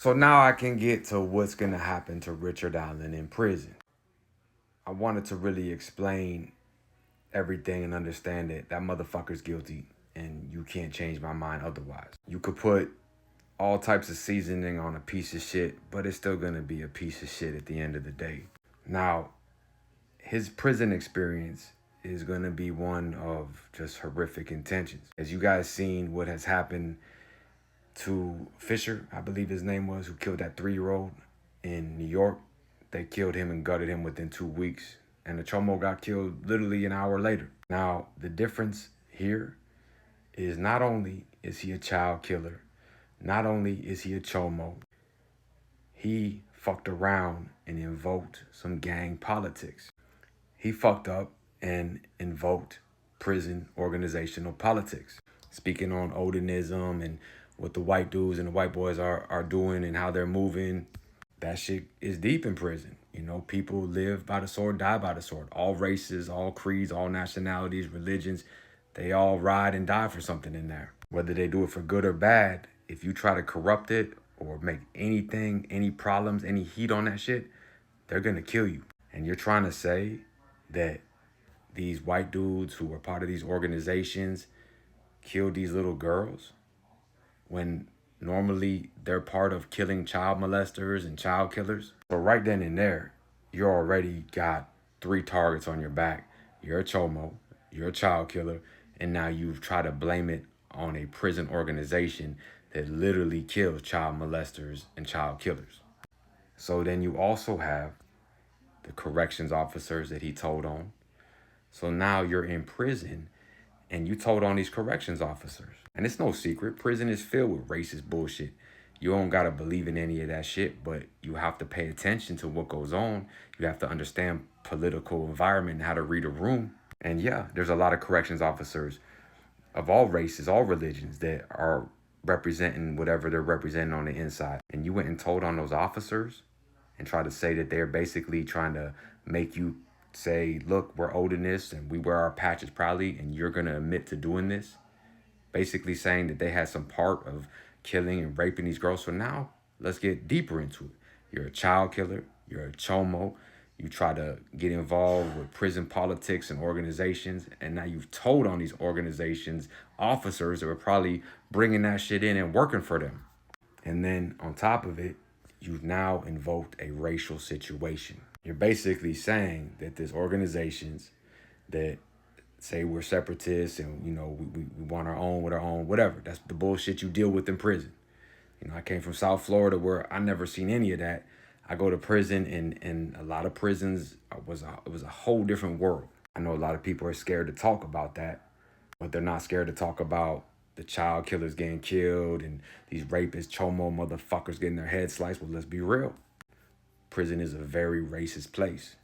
So now I can get to what's gonna happen to Richard Allen in prison. I wanted to really explain everything and understand that that motherfucker's guilty and you can't change my mind otherwise. You could put all types of seasoning on a piece of shit, but it's still gonna be a piece of shit at the end of the day. Now, his prison experience is gonna be one of just horrific intentions. As you guys seen what has happened to Fisher, I believe his name was, who killed that 3-year-old in New York. They killed him and gutted him within 2 weeks. And the Chomo got killed literally an hour later. Now, the difference here is not only is he a child killer, not only is he a Chomo, he fucked around and invoked some gang politics. He fucked up and invoked prison organizational politics. Speaking on Odinism and what the white dudes and the white boys are doing and how they're moving, that shit is deep in prison. You know, people live by the sword, die by the sword. All races, all creeds, all nationalities, religions, they all ride and die for something in there. Whether they do it for good or bad, if you try to corrupt it or make anything, any problems, any heat on that shit, they're gonna kill you. And you're trying to say that these white dudes who were part of these organizations killed these little girls when normally they're part of killing child molesters and child killers? So right then and there, you already got 3 targets on your back. You're a Chomo, you're a child killer, and now you've tried to blame it on a prison organization that literally kills child molesters and child killers. So then you also have the corrections officers that he told on. So now you're in prison and you told on these corrections officers. And it's no secret, prison is filled with racist bullshit. You don't gotta believe in any of that shit, but you have to pay attention to what goes on. You have to understand political environment and how to read a room. And yeah, there's a lot of corrections officers of all races, all religions that are representing whatever they're representing on the inside. And you went and told on those officers and tried to say that they're basically trying to make you say, look, we're Odinists and we wear our patches proudly and you're gonna admit to doing this. Basically saying that they had some part of killing and raping these girls. So now let's get deeper into it. You're a child killer, you're a Chomo, you try to get involved with prison politics and organizations, and now you've told on these organizations, officers that were probably bringing that shit in and working for them. And then on top of it, you've now invoked a racial situation. You're basically saying that there's organizations that say we're separatists and, you know, we want our own with our own, whatever. That's the bullshit you deal with in prison. You know, I came from South Florida where I never seen any of that. I go to prison and a lot of prisons, it was a whole different world. I know a lot of people are scared to talk about that, but they're not scared to talk about the child killers getting killed and these rapist Chomo motherfuckers getting their heads sliced. Well, let's be real. Prison is a very racist place.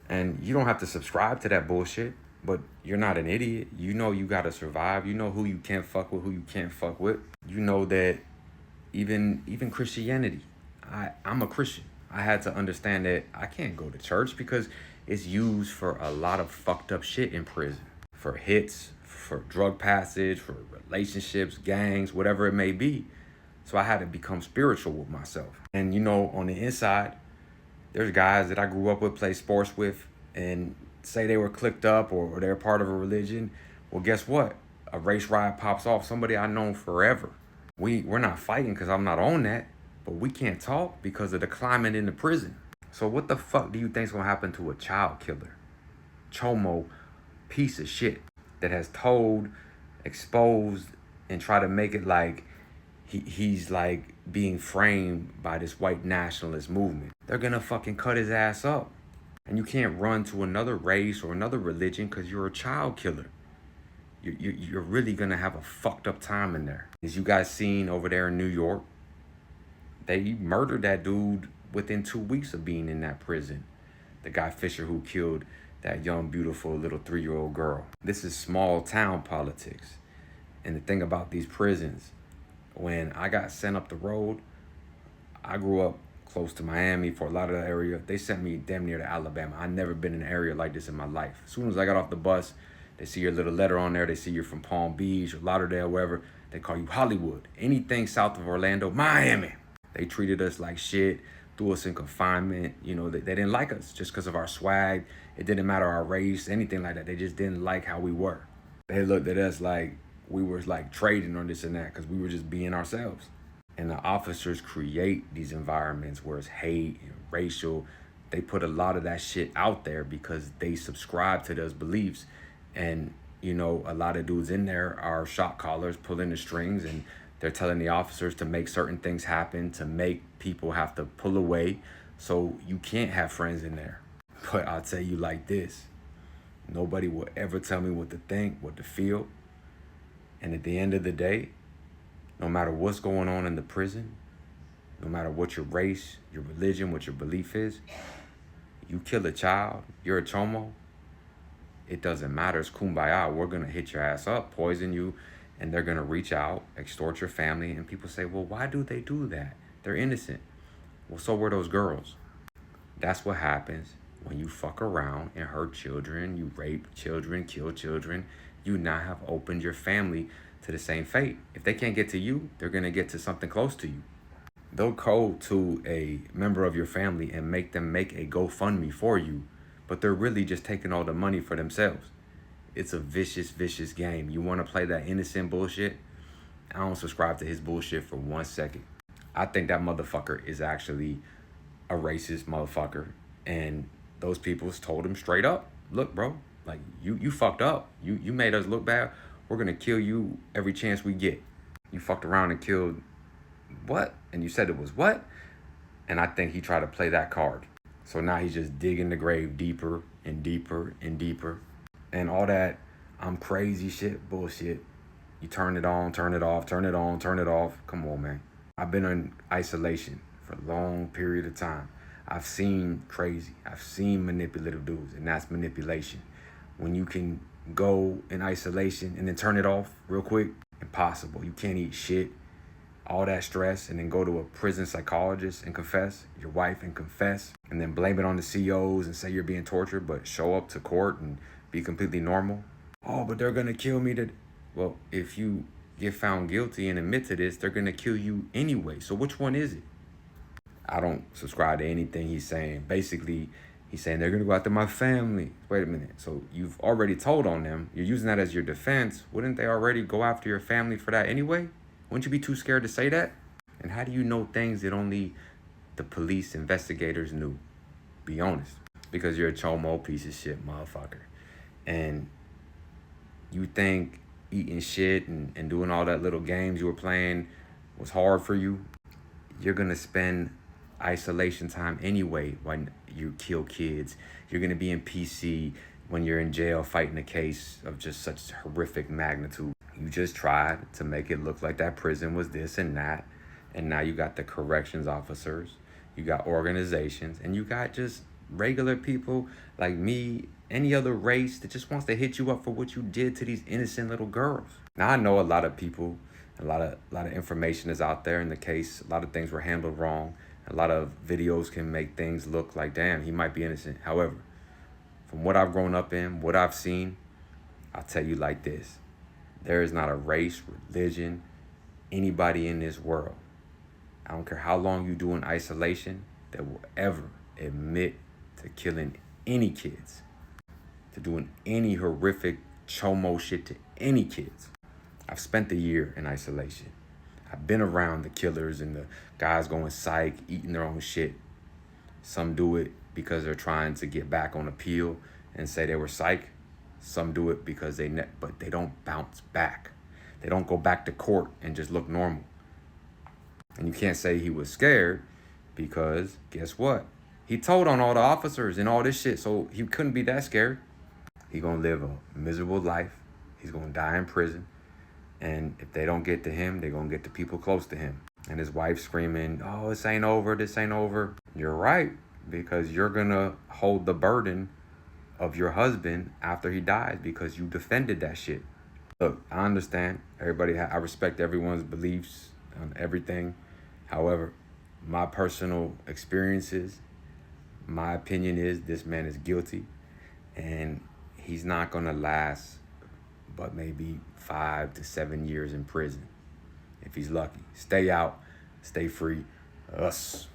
And you don't have to subscribe to that bullshit, but you're not an idiot. You know you gotta survive. You know who you can't fuck with, who you can't fuck with. You know that even Christianity, I'm a Christian. I had to understand that I can't go to church because it's used for a lot of fucked up shit in prison. For hits, for drug passage, for relationships, gangs, whatever it may be. So I had to become spiritual with myself. And you know, on the inside, there's guys that I grew up with, play sports with, and say they were clicked up or they're part of a religion. Well, guess what? A race riot pops off. Somebody I've known forever. We're not fighting because I'm not on that, but we can't talk because of the climate in the prison. So what the fuck do you think's gonna happen to a child killer? Chomo piece of shit that has told, exposed, and try to make it like he's like being framed by this white nationalist movement. They're gonna fucking cut his ass up. And you can't run to another race or another religion because you're a child killer. You're really gonna have a fucked up time in there. As you guys seen over there in New York, they murdered that dude within 2 weeks of being in that prison. The guy Fisher who killed that young, beautiful little 3-year-old girl. This is small town politics. And the thing about these prisons, when I got sent up the road, I grew up close to Miami, Fort Lauderdale area. They sent me damn near to Alabama. I've never been in an area like this in my life. As soon as I got off the bus, they see your little letter on there. They see you're from Palm Beach or Lauderdale, wherever. They call you Hollywood. Anything south of Orlando, Miami. They treated us like shit, threw us in confinement. You know, they didn't like us just because of our swag. It didn't matter our race, anything like that. They just didn't like how we were. They looked at us like we were like trading on this and that because we were just being ourselves. And the officers create these environments where it's hate and racial. They put a lot of that shit out there because they subscribe to those beliefs. And, you know, a lot of dudes in there are shot callers pulling the strings, and they're telling the officers to make certain things happen, to make people have to pull away. So you can't have friends in there. But I'll tell you like this, nobody will ever tell me what to think, what to feel. And at the end of the day, no matter what's going on in the prison, no matter what your race, your religion, what your belief is, you kill a child, you're a chomo, it doesn't matter. It's kumbaya. We're going to hit your ass up, poison you, and they're going to reach out, extort your family. And people say, well, why do they do that? They're innocent. Well, so were those girls. That's what happens when you fuck around and hurt children, you rape children, kill children. You now have opened your family to the same fate. If they can't get to you, they're going to get to something close to you. They'll go to a member of your family and make them make a GoFundMe for you, but they're really just taking all the money for themselves. It's a vicious, vicious game. You want to play that innocent bullshit? I don't subscribe to his bullshit for 1 second. I think that motherfucker is actually a racist motherfucker. And those people told him straight up, look, bro, like you fucked up. You made us look bad. We're going to kill you every chance we get. You fucked around and killed what? And you said it was what? And I think he tried to play that card. So now he's just digging the grave deeper and deeper and deeper. And all that I'm crazy shit, bullshit. You turn it on, turn it off, turn it on, turn it off. Come on, man. I've been in isolation for a long period of time. I've seen crazy. I've seen manipulative dudes, and that's manipulation. When you can go in isolation and then turn it off real quick, impossible. You can't eat shit. All that stress, and then go to a prison psychologist and confess, your wife and confess, and then blame it on the COs and say you're being tortured, but show up to court and be completely normal. Oh, but they're gonna kill me. Well, if you get found guilty and admit to this, they're gonna kill you anyway. So which one is it? I don't subscribe to anything he's saying. Basically, he's saying they're gonna go after my family. Wait a minute. So you've already told on them. You're using that as your defense. Wouldn't they already go after your family for that anyway? Wouldn't you be too scared to say that? And how do you know things that only the police investigators knew? Be honest. Because you're a chomo piece of shit motherfucker. And you think eating shit and doing all that little games you were playing was hard for you? You're going to spend isolation time anyway when you kill kids. You're going to be in PC when you're in jail fighting a case of just such horrific magnitude. You just tried to make it look like that prison was this and that. And now you got the corrections officers, you got organizations, and you got just regular people like me, any other race that just wants to hit you up for what you did to these innocent little girls. Now I know a lot of people, a lot of information is out there in the case. A lot of things were handled wrong. A lot of videos can make things look like, damn, he might be innocent. However, from what I've grown up in, what I've seen, I'll tell you like this. There is not a race, religion, anybody in this world, I don't care how long you do in isolation, that will ever admit to killing any kids, to doing any horrific chomo shit to any kids. I've spent a year in isolation. I've been around the killers and the guys going psych, eating their own shit. Some do it because they're trying to get back on appeal and say they were psych. Some do it because but they don't bounce back. They don't go back to court and just look normal. And you can't say he was scared because guess what? He told on all the officers and all this shit, so he couldn't be that scared. He gonna live a miserable life. He's gonna die in prison. And if they don't get to him, they're gonna get to people close to him. And his wife screaming, oh, this ain't over, this ain't over. You're right, because you're gonna hold the burden of your husband after he dies because you defended that shit. Look, I understand. I respect everyone's beliefs on everything. However, my personal experiences, my opinion is this man is guilty and he's not gonna last but maybe 5 to 7 years in prison if he's lucky. Stay out, stay free. Us.